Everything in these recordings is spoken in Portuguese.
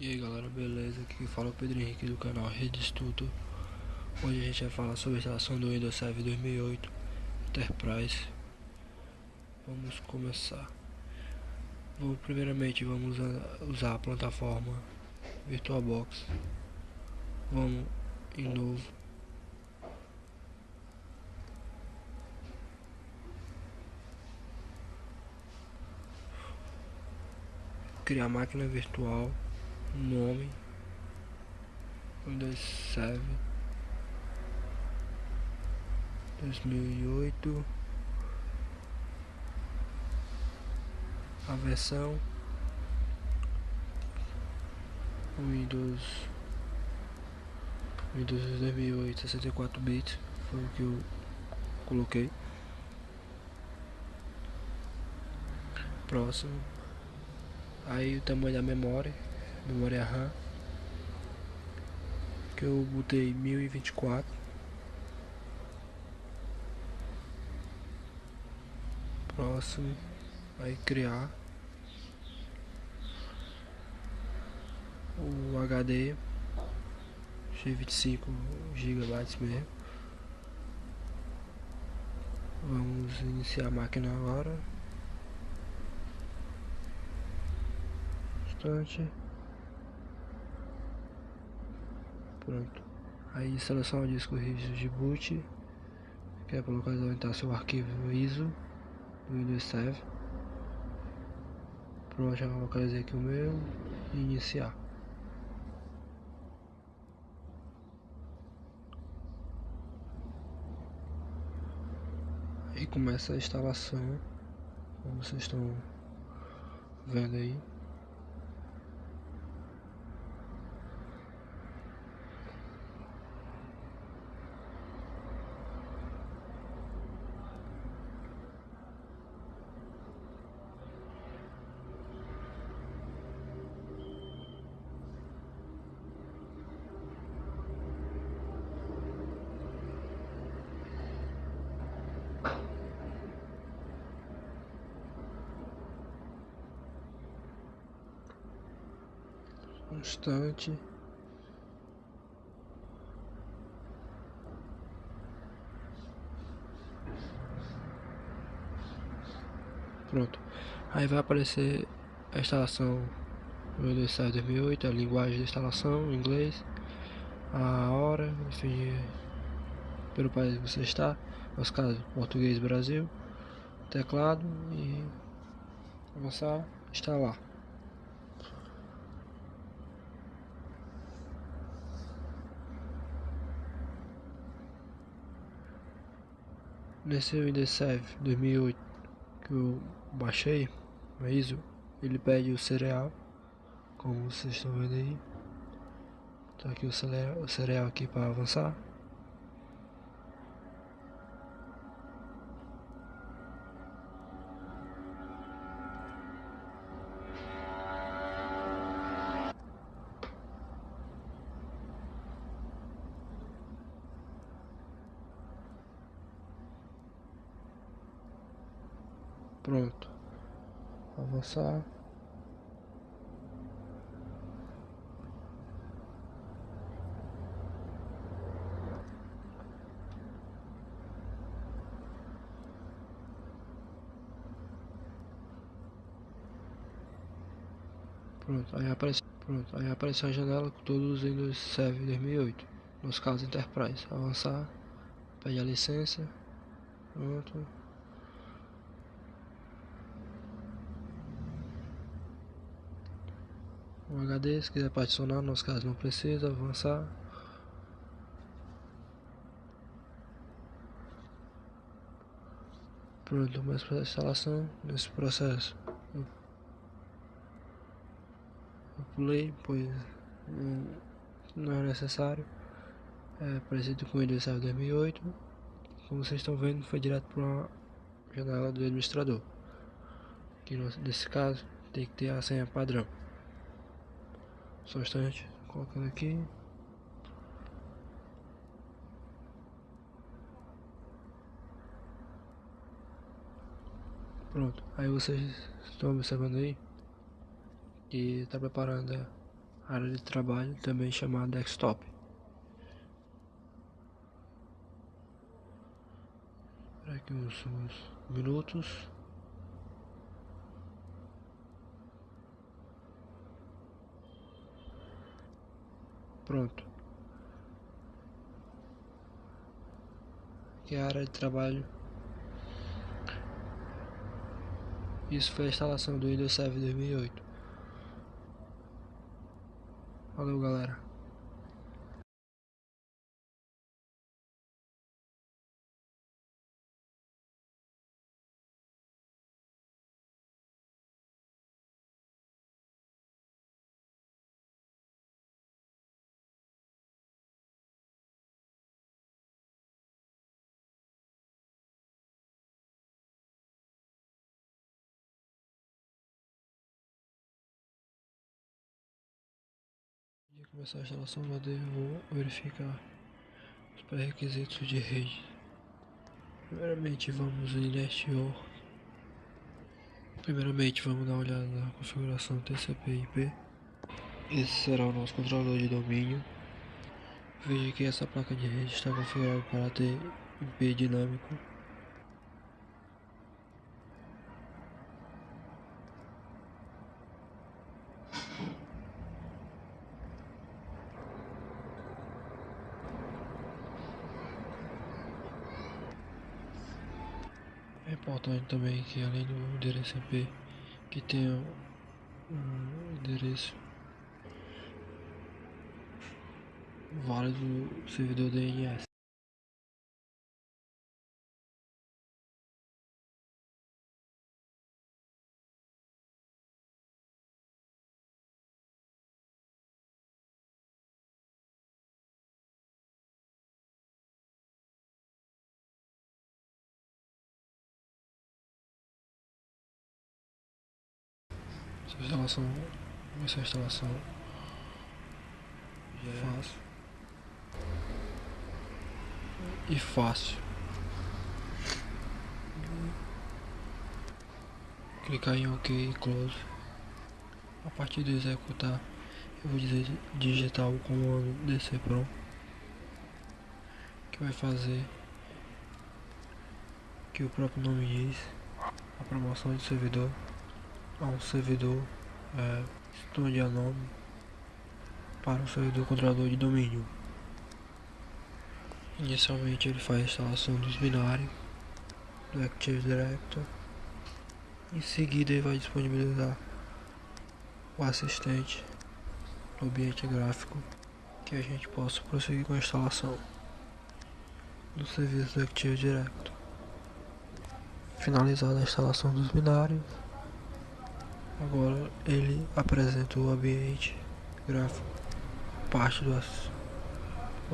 E aí galera, beleza? Aqui fala o Pedro Henrique do canal Rede Estudo. Hoje a gente vai falar sobre a instalação do Windows Server 2008 Enterprise. Vamos começar. Primeiramente vamos usar a plataforma VirtualBox. Vamos em novo. Criar máquina virtual. Nome Windows Server 2008. A versão Windows 2008 64 bits foi o que eu coloquei. Próximo. Aí o tamanho da memória RAM, que eu botei 1024. Próximo. Aí criar o HD de 25 GB mesmo. Vamos iniciar a máquina agora. Pronto. Aí seleciona o disco rígido de boot, que é para localizar seu arquivo ISO do Windows Server. Pronto, já localizei aqui o meu e iniciar. Aí começa a instalação, como vocês estão vendo aí. Um instante. Pronto. Aí vai aparecer a instalação do Windows Server 2008, a linguagem de instalação, inglês, a hora, enfim, pelo país que você está, no nosso caso, português Brasil, teclado e avançar, instalar. Nesse Windows Server 2008 que eu baixei, o ISO, ele pede o cereal, como vocês estão vendo aí. Tá aqui o cereal aqui para avançar. Pronto. Avançar. Pronto, aí aparece a janela com todos os Windows Server 2008, nos casos Enterprise. Avançar, pede a licença, pronto. O HD, se quiser particionar, no nosso caso não precisa, avançar. Pronto, começa a instalação. Nesse processo eu pulei, pois não é necessário. É parecido com o Windows Server 2008. Como vocês estão vendo, foi direto para uma janela do administrador. Que nesse caso tem que ter a senha padrão. Só um instante, colocando aqui. Pronto, aí vocês estão observando aí que está preparando área de trabalho, também chamada desktop. Espera aqui uns minutos. Pronto. Aqui é a área de trabalho. Isso foi a instalação do Windows Server 2008. Valeu, galera. De começar a instalação do AD, eu vou verificar os pré-requisitos de rede. Primeiramente, vamos em Network. Primeiramente, vamos dar uma olhada na configuração TCP/IP. Esse será o nosso controlador de domínio. Veja que essa placa de rede está configurada para ter IP dinâmico. É importante também que, além do endereço IP, que tenha um endereço válido do servidor DNS. Essa instalação fácil e fácil. Clicar em OK e Close. A partir de executar, eu vou digitar o comando dcprom, que vai fazer que o próprio nome diz, a promoção de servidor a um servidor estudar nome para um servidor controlador de domínio. Inicialmente ele faz a instalação dos binários do Active Directory. Em seguida ele vai disponibilizar o assistente no ambiente gráfico, que a gente possa prosseguir com a instalação do serviço do Active Directory. Finalizada a instalação dos binários, agora ele apresenta o ambiente gráfico, parte do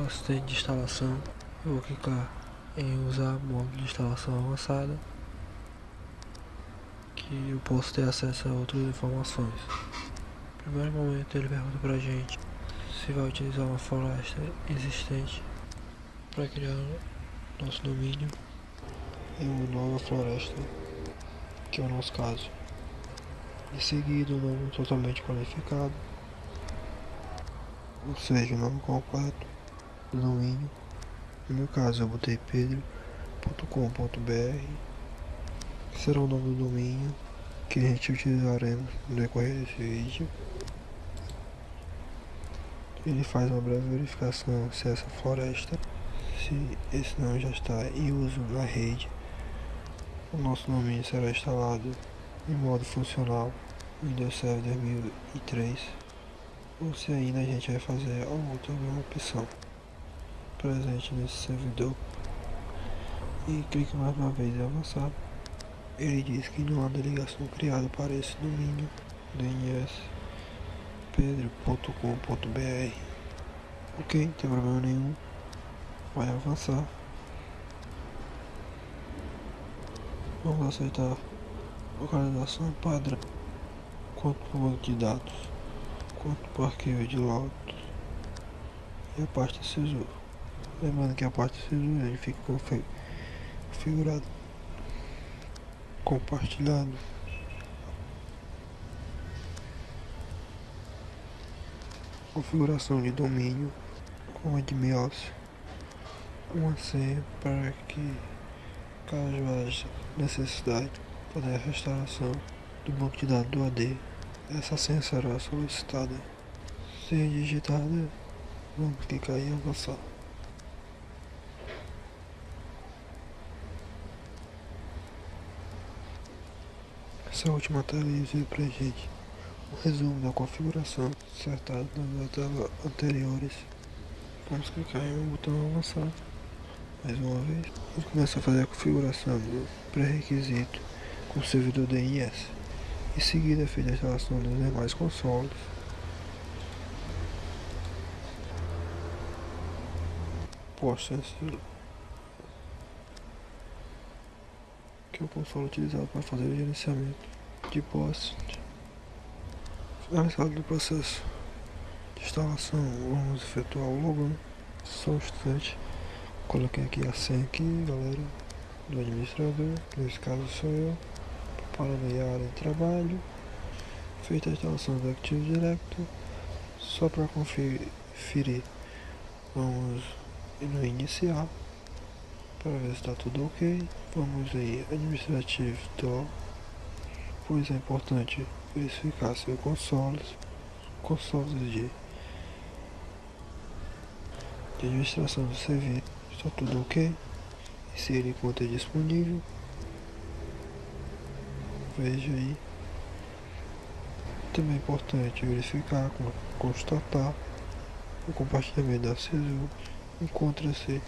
assistente de instalação. Eu vou clicar em usar modo de instalação avançada, que eu posso ter acesso a outras informações. No primeiro momento ele pergunta pra gente se vai utilizar uma floresta existente para criar nosso domínio em uma nova floresta, que é o nosso caso. Em seguida, um nome totalmente qualificado, ou seja, o nome completo do domínio. No meu caso, eu botei pedro.com.br, que será o nome do domínio que a gente utilizaremos no decorrer desse vídeo. Ele faz uma breve verificação se essa floresta, se esse nome já está em uso na rede. O nosso domínio será instalado em modo funcional Windows Server 2003, ou se ainda a gente vai fazer alguma opção presente nesse servidor. E clique mais uma vez em avançar. Ele diz que não há ligação criada para esse domínio DNS pedro.com.br. Ok, não tem problema nenhum. Vai avançar. Vamos aceitar localização padrão, quanto para o banco de dados, quanto para o arquivo de logs e a pasta SISU. Lembrando que a pasta SISU ele fica configurado, compartilhado configuração de domínio com admin-office, uma senha para que, caso haja necessidade, fazer a restauração do banco de dados do AD. Essa senha será solicitada. Senha digitada, vamos clicar em avançar. Essa última tela veio pra gente um resumo da configuração acertada nas telas anteriores. Vamos clicar em um botão avançar mais uma vez. Vamos começar a fazer a configuração do pré-requisito com o servidor DNS. Em seguida é feita a instalação dos demais consoles. Que é o console utilizado para fazer o gerenciamento de posse. Finalizado o processo de instalação, vamos efetuar o login. Só um instante. Coloquei aqui a senha aqui, galera, do administrador, nesse caso sou eu, para a área de trabalho. Feita a instalação do Active Directory, só para conferir, vamos no iniciar para ver se está tudo ok. Vamos aí, administrativo door, pois é importante verificar se o consoles de administração do serviço está tudo ok. Inserir conta disponível, veja aí. Também é importante verificar, constatar o compartilhamento da CISU. Encontra-se.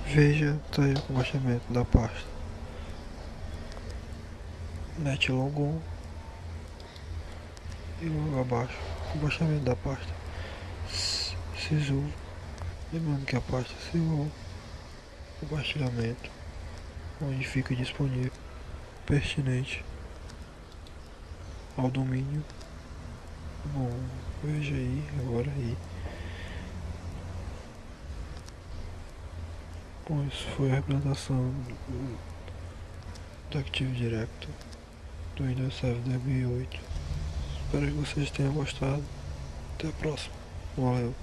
Veja, está aí o compartilhamento da pasta NetLogon e logo abaixo o compartilhamento da pasta CISU. Lembrando que a pasta CISU, compartilhamento, onde fica disponível pertinente ao domínio. Bom, veja aí agora aí. Bom, isso foi a implantação do Active Directory do Windows Server 2008. Espero que vocês tenham gostado. Até a próxima. Valeu.